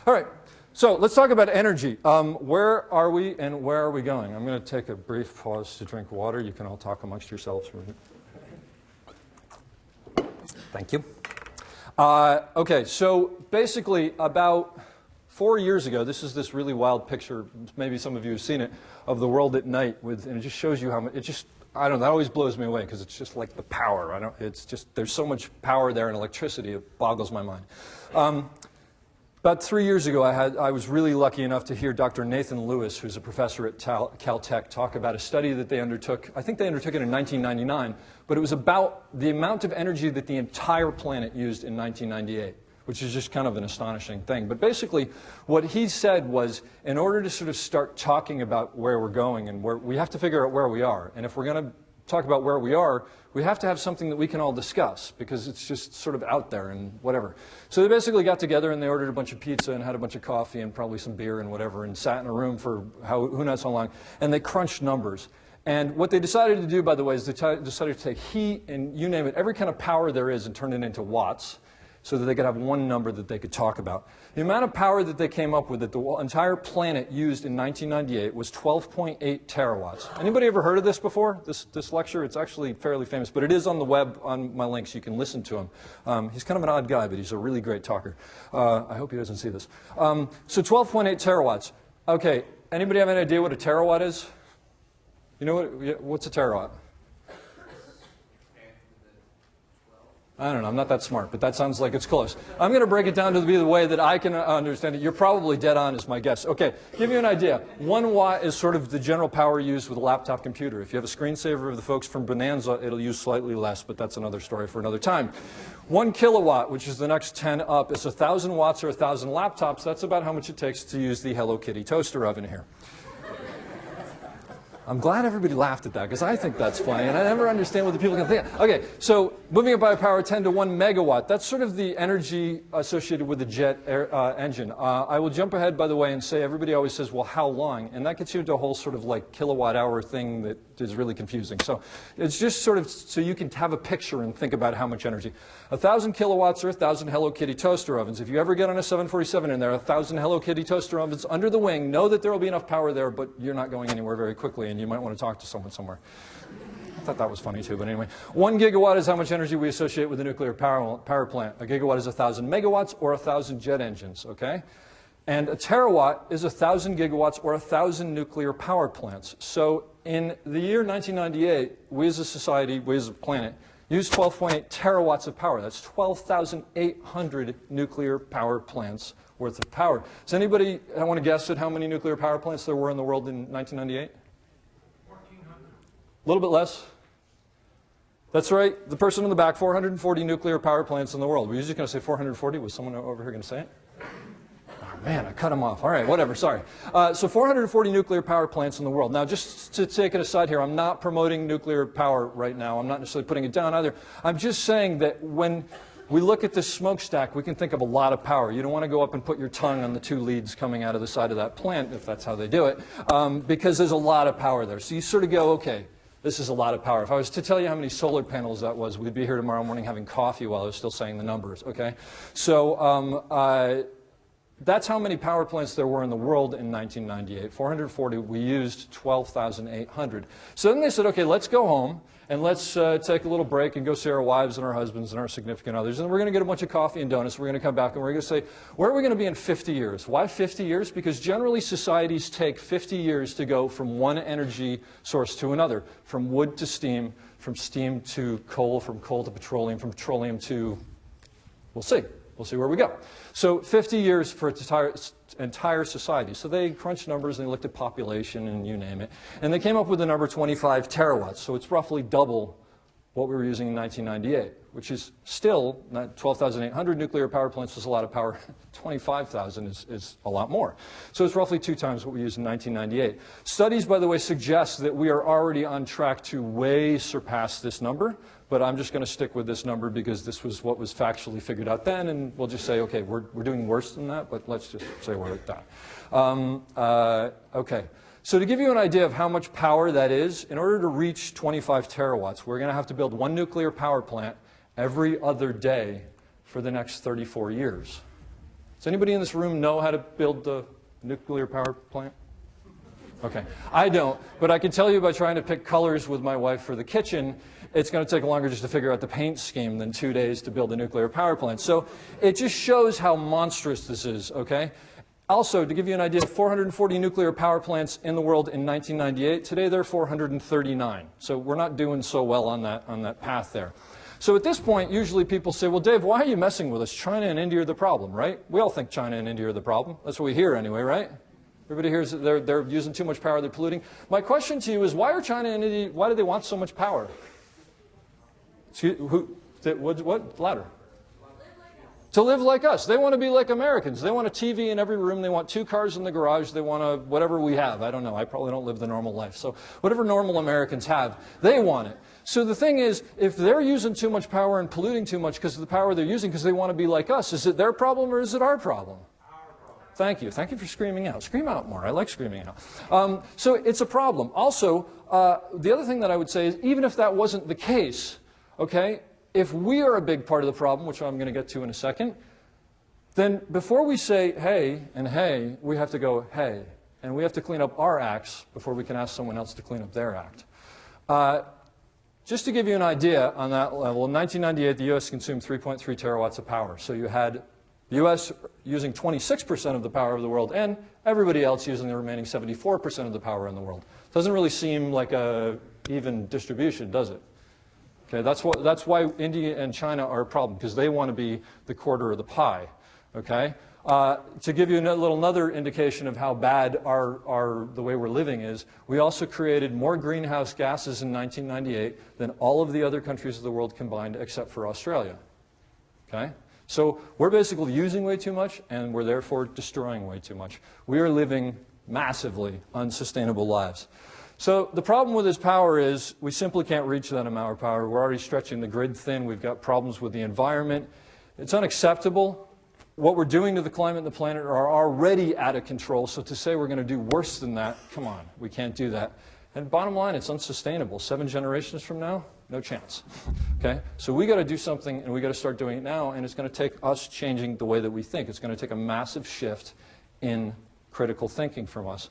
All right, so let's talk about energy. Where are we and where are we going? I'm going to take a brief pause to drink water. You can all talk amongst yourselves for a minute. Thank you. Okay, so basically about 4 years ago, this is this really wild picture, maybe some of you have seen it, of the world at night, and it just shows you how much, I don't know, that always blows me away because it's just like the power. It's just, there's so much power there and electricity, it boggles my mind. About 3 years ago, I was really lucky enough to hear Dr. Nathan Lewis, who's a professor at Caltech, talk about a study that they undertook. I think they undertook it in 1999, but it was about the amount of energy that the entire planet used in 1998, which is just kind of an astonishing thing. But basically, what he said was, in order to sort of start talking about where we're going and where we have to figure out where we are, and if we're going to talk about where we are, we have to have something that we can all discuss because it's just sort of out there and whatever. So they basically got together and they ordered a bunch of pizza and had a bunch of coffee and probably some beer and whatever and sat in a room for who knows how long, and they crunched numbers. And what they decided to do, by the way, is they decided to take heat and you name it, every kind of power there is, and turn it into watts, so that they could have one number that they could talk about. The amount of power that they came up with that the entire planet used in 1998 was 12.8 terawatts. Anybody ever heard of this before, this lecture? It's actually fairly famous, but it is on the web on my links. You can listen to him. He's kind of an odd guy, but he's a really great talker. I hope he doesn't see this. So 12.8 terawatts. Okay, anybody have any idea what a terawatt is? You know what's a terawatt? I don't know, I'm not that smart, but that sounds like it's close. I'm going to break it down to be the way that I can understand it. You're probably dead on is my guess. Okay, give you an idea. 1 watt is sort of the general power used with a laptop computer. If you have a screensaver of the folks from Bonanza, it'll use slightly less, but that's another story for another time. 1 kilowatt, which is the next 10 up, is 1,000 watts or 1,000 laptops. That's about how much it takes to use the Hello Kitty toaster oven here. I'm glad everybody laughed at that because I think that's funny and I never understand what the people can think. Okay, so moving it by power 10 to 1 megawatt, that's sort of the energy associated with the jet engine. I will jump ahead, by the way, and say everybody always says, well, how long? And that gets you into a whole sort of like kilowatt hour thing that is really confusing. So it's just sort of so you can have a picture and think about how much energy. 1,000 kilowatts or 1,000 Hello Kitty toaster ovens. If you ever get on a 747 and there are 1,000 Hello Kitty toaster ovens under the wing, know that there will be enough power there, but you're not going anywhere very quickly and you might want to talk to someone somewhere. I thought that was funny too, but anyway. 1 gigawatt is how much energy we associate with a nuclear power plant. A gigawatt is 1,000 megawatts or 1,000 jet engines, okay? And a terawatt is 1,000 gigawatts or 1,000 nuclear power plants. So in the year 1998, we as a society, we as a planet, used 12.8 terawatts of power. That's 12,800 nuclear power plants worth of power. Does anybody want to guess at how many nuclear power plants there were in the world in 1998? 1,400. A little bit less. That's right. The person in the back, 440 nuclear power plants in the world. Were you just going to say 440? Was someone over here going to say it? Man, I cut him off. All right, whatever, sorry. So 440 nuclear power plants in the world. Now, just to take it aside here, I'm not promoting nuclear power right now. I'm not necessarily putting it down either. I'm just saying that when we look at this smokestack, we can think of a lot of power. You don't want to go up and put your tongue on the 2 leads coming out of the side of that plant, if that's how they do it, because there's a lot of power there. So you sort of go, okay, this is a lot of power. If I was to tell you how many solar panels that was, we'd be here tomorrow morning having coffee while I was still saying the numbers, okay? So that's how many power plants there were in the world in 1998. 440, we used 12,800. So then they said, okay, let's go home and let's take a little break and go see our wives and our husbands and our significant others. And we're going to get a bunch of coffee and donuts. We're going to come back and we're going to say, where are we going to be in 50 years? Why 50 years? Because generally societies take 50 years to go from one energy source to another, from wood to steam, from steam to coal, from coal to petroleum, from petroleum to, we'll see. We'll see where we go. So 50 years for its entire society. So they crunched numbers and they looked at population and you name it. And they came up with the number 25 terawatts. So it's roughly double what we were using in 1998, which is still, not 12,800 nuclear power plants is a lot of power. 25,000 is a lot more. So it's roughly 2 times what we used in 1998. Studies, by the way, suggest that we are already on track to way surpass this number. But I'm just going to stick with this number because this was what was factually figured out then, and we'll just say, okay, we're doing worse than that, but let's just say we're at that. Okay, so to give you an idea of how much power that is, in order to reach 25 terawatts, we're going to have to build 1 nuclear power plant every other day for the next 34 years. Does anybody in this room know how to build a nuclear power plant? Okay, I don't, but I can tell you by trying to pick colors with my wife for the kitchen, it's going to take longer just to figure out the paint scheme than 2 days to build a nuclear power plant. So it just shows how monstrous this is, okay? Also, to give you an idea, 440 nuclear power plants in the world in 1998. Today there are 439. So we're not doing so well on that path there. So at this point, usually people say, well, Dave, why are you messing with us? China and India are the problem, right? We all think China and India are the problem. That's what we hear anyway, right? Everybody hears that they're using too much power, they're polluting. My question to you is, why are China and India, why do they want so much power? What? Louder. To live like us. They want to be like Americans. They want a TV in every room. They want 2 cars in the garage. They want whatever we have. I don't know. I probably don't live the normal life. So whatever normal Americans have, they want it. So the thing is, if they're using too much power and polluting too much because of the power they're using because they want to be like us, is it their problem or is it our problem? Thank you. Thank you for screaming out. Scream out more. I like screaming out. So it's a problem. Also, the other thing that I would say is, even if that wasn't the case, okay, if we are a big part of the problem, which I'm going to get to in a second, then before we say hey and hey, we have to go hey. And we have to clean up our acts before we can ask someone else to clean up their act. Just to give you an idea on that level, in 1998, the U.S. consumed 3.3 terawatts of power. So you had the U.S. using 26% of the power of the world, and everybody else using the remaining 74% of the power in the world. Doesn't really seem like an even distribution, does it? Okay, that's why India and China are a problem, because they want to be the quarter of the pie. Okay? To give you another indication of how bad the way we're living is, we also created more greenhouse gases in 1998 than all of the other countries of the world combined except for Australia. Okay? So we're basically using way too much, and we're therefore destroying way too much. We are living massively unsustainable lives. So the problem with this power is we simply can't reach that amount of power. We're already stretching the grid thin. We've got problems with the environment. It's unacceptable. What we're doing to the climate and the planet are already out of control. So to say we're going to do worse than that, come on, we can't do that. And bottom line, it's unsustainable. 7 generations from now, no chance. Okay? So we got to do something, and we got to start doing it now, and it's going to take us changing the way that we think. It's going to take a massive shift in critical thinking from us.